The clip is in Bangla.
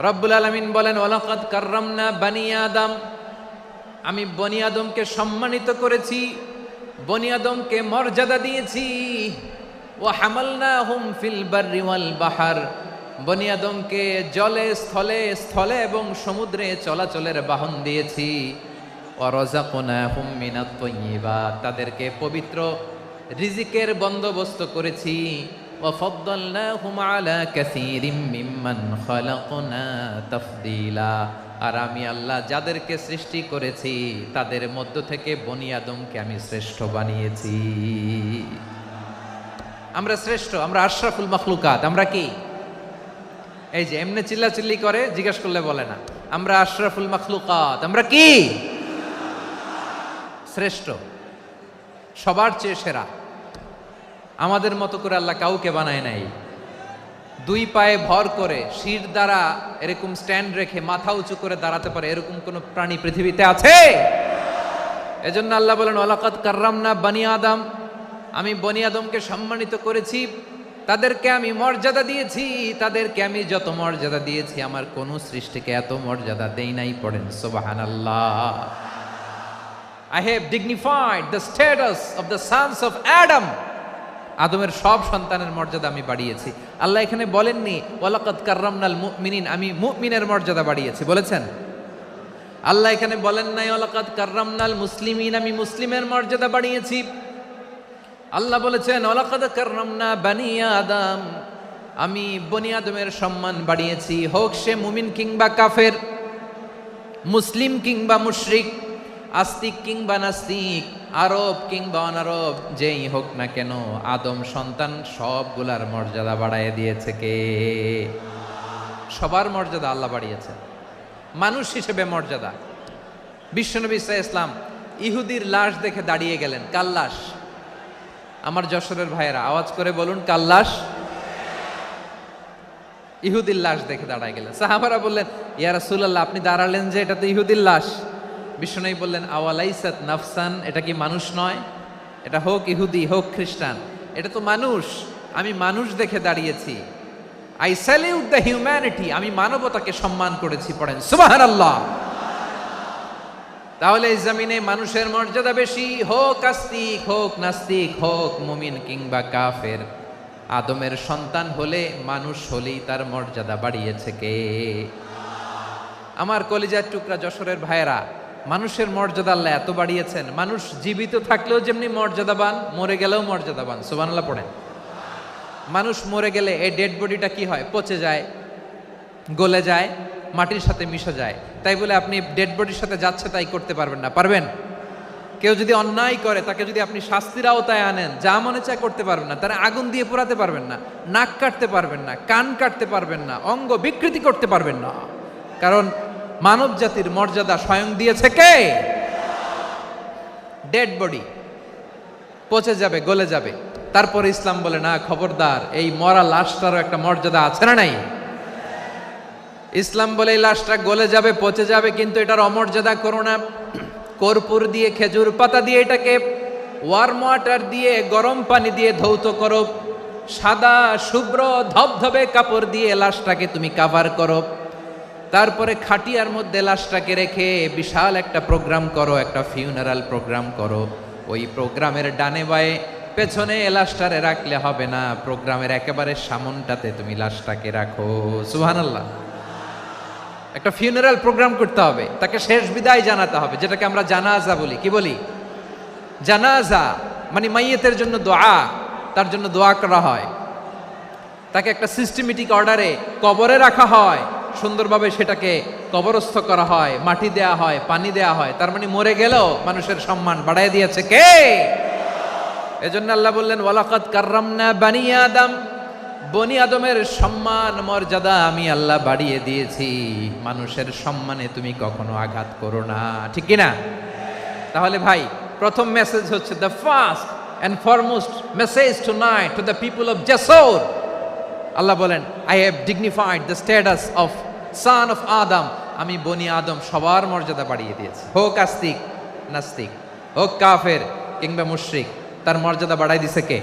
রব্বুল আলামিন বলেন, ওয়ালাকাদ কাররামনা বানি আদম, আমি বনি আদমকে সম্মানিত করেছি, বনি আদমকে মর্যাদা দিয়েছি। ওয়া হামালনাহুম ফিল বাররি ওয়াল বাহর, বনি আদমকে জলে স্থলে স্থলে এবং সমুদ্রে চলাচলের বাহন দিয়েছি। ওয়া রাযাকনাহুম মিনাত তাইয়্যিবাত, তাদেরকে পবিত্র রিজিকের বন্দোবস্ত করেছি। ওয়া ফাদ্দালনাহুম আলা কাসীরিম মিম্মান খালাকনা তাফদীলা, আর আমি আল্লাহ যাদেরকে সৃষ্টি করেছি তাদের মধ্য থেকে বনি আদমকে আমি শ্রেষ্ঠ বানিয়েছি। আমরা শ্রেষ্ঠ, আমরা আশরাফুল মাখলুকাত। আমরা কি এই যে এমনি চিল্লাচিল্লি করে জিজ্ঞেস করলে বলে না, আমরা আশরাফুল মাখলুকাত। আমরা কি শ্রেষ্ঠ, সবার চেয়ে সেরা। আমাদের মতো করে আল্লাহ কাউকে বানায় নাই। দুই পায়ে ভর করে শির দ্বারা এরকম স্ট্যান্ড রেখে মাথা উঁচু করে দাঁড়াতে পারে এরকম কোন প্রাণী পৃথিবীতে আছে? এজন্য আল্লাহ বলেন, ওয়ালাকাদ কাররামনা বানি আদম, আমি বনি আদমকে সম্মানিত করেছি, তাদেরকে আমি মর্যাদা দিয়েছি। তাদেরকে আমি যত মর্যাদা দিয়েছি আমার কোন সৃষ্টিকে এত মর্যাদা দেই নাই। পড়েন সুবহানাল্লাহ। I have dignified the status of the sons of Adam. আদমের সব সন্তানের মর্যাদা আমি বাড়িয়েছি। আল্লাহ এখানে বলেননি ওয়ালাকাদ কাররামনাল মুমিনিন, আমি মুমিনের মর্যাদা বাড়িয়েছি, বলেছেন? আল্লাহ এখানে বলেন নাই ওয়ালাকাদ কাররামনাল মুসলিমিন, আমি মুসলিমের মর্যাদা বাড়িয়েছি। আল্লাহ বলেছেন ওয়ালাকাদ কাররামনা বানি আদম, আমি বনি আদমের সম্মান বাড়িয়েছি। হোক সে মুমিন কিংবা কাফের, মুসলিম কিংবা মুশরিক, আস্তিক কিংবা নাস্তিক, আরব কিংবা অনারব, যেই হোক না কেন আদম সন্তান সবগুলার মর্যাদা বাড়ায় দিয়েছে কে? সবার মর্যাদা আল্লাহ বাড়িয়েছে। মানুষ হিসেবে মর্যাদা। বিশ্বনবী সাল্লাল্লাহু আলাইহি ওয়াসাল্লাম ইহুদির লাশ দেখে দাঁড়িয়ে গেলেন। কার লাশ? আমার যশোরের ভাইয়েরা আওয়াজ করে বলুন, কার লাশ? ইহুদির লাশ দেখে দাঁড়ায় গেলেন। সাহাবারা বললেন, ইয়া রাসূলুল্লাহ, আপনি দাঁড়ালেন যে, এটা তো ইহুদির লাশ। বিশ্বনবী বললেন, আওয়ালাইসাত নাফসান, এটা কি মানুষ নয়? এটা হোক ইহুদি হোক খ্রিস্টান, এটা তো মানুষ। আমি মানুষ দেখে দাঁড়িয়েছি। আই স্যালিউট দ্য হিউম্যানিটি, আমি মানবতাকে সম্মান করেছি। পড়েন সুবহানাল্লাহ। তাহলে এই জমিনে মানুষের মর্যাদা বেশি, হোক আস্তিক হোক নাস্তিক, হোক মুমিন কিংবা কাফের। আদমের সন্তান হলে, মানুষ হলেই তার মর্যাদা বাড়িয়েছে কে? আমার কলিজার টুকরা যশোরের ভাইয়েরা, মানুষের মর্যাদা আল্লাহ এত বাড়িয়েছেন, মানুষ জীবিত থাকলেও যেমনি মর্যাদাবান, মরে গেলেও মর্যাদাবান। সুবহানাল্লাহ পড়েন। মানুষ মরে গেলে এই ডেড বডিটা কি হয়? পচে যায়, গলে যায়, মাটির সাথে মিশে যায়। তাই বলে আপনি ডেড বডির সাথে যাচ্ছে তাই করতে পারবেন না। পারবেন? কেউ যদি অন্যায় করে তাকে যদি আপনি শাস্তির আওতায় আনেন, যা মনে চায় করতে পারবেন না। তারা আগুন দিয়ে পোড়াতে পারবেন না, নাক কাটতে পারবেন না, কান কাটতে পারবেন না, অঙ্গ বিকৃতি করতে পারবেন না। কারণ মানব জাতির মর্যাদা স্বয়ং দিয়েছে কে? ডেড বডি পচে যাবে, গলে যাবে। তারপরে ইসলাম বলে, না খবরদার, এই মরা লাশটারও একটা মর্যাদা আছে না নাই? ইসলাম বলে এই লাশটা গলে যাবে, পচে যাবে, কিন্তু এটার অমর্যাদা করো না। কর্পূর দিয়ে, খেজুর পাতা দিয়ে এটাকে ওয়ার্ম ওয়াটার দিয়ে, গরম পানি দিয়ে ধৌত করো। সাদা শুভ্র ধবধবে কাপড় দিয়ে লাশটাকে তুমি কাভার করো। তারপরে খাটিয়ার মধ্যে লাশটাকে রেখে বিশাল একটা প্রোগ্রাম করো, একটা ফিউনারাল প্রোগ্রাম করো। ওই প্রোগ্রামের ডানে বায়ে পেছনে লাশটারে রাখলে হবে না, প্রোগ্রামের একেবারে সামনটাতে তুমি লাশটাকে রাখো। সুবহানাল্লাহ। একটা ফিউনারাল প্রোগ্রাম করতে হবে, তাকে শেষ বিদায় জানাতে হবে, যেটাকে আমরা জানাজা বলি। কি বলি? জানাজা মানে মাইয়েতের জন্য দোয়া, তার জন্য দোয়া করা হয়। তাকে একটা সিস্টেমেটিক অর্ডারে কবরে রাখা হয়, সুন্দরভাবে সেটাকে কবরস্থ করা হয়, মাটি দেয়া হয়, পানি দেয়া হয়। তার মানে মরে গেলেও মানুষের সম্মান বাড়ায় দিয়েছে কে? এজন্য আল্লাহ বললেন, ওয়ালাকাদ কাররামনা বানি আদম, বনি আদমের সম্মান মর্যাদা আমি আল্লাহ বাড়িয়ে দিয়েছি। মানুষের সম্মানে তুমি কখনো আঘাত করো না, ঠিক কি না? তাহলে ভাই, প্রথম মেসেজ হচ্ছে, the first and foremost message tonight to the people of Jashore. আল্লাহ বলেন, I have dignified the status of son of Adam, আমি বনি আদম সবার মর্যাদা বাড়িয়ে দিয়েছি। হোক আস্তিক নাস্তিক, হোক কাফের কিংবা মুশরিক, তার মর্যাদা বাড়াই দিছে কে?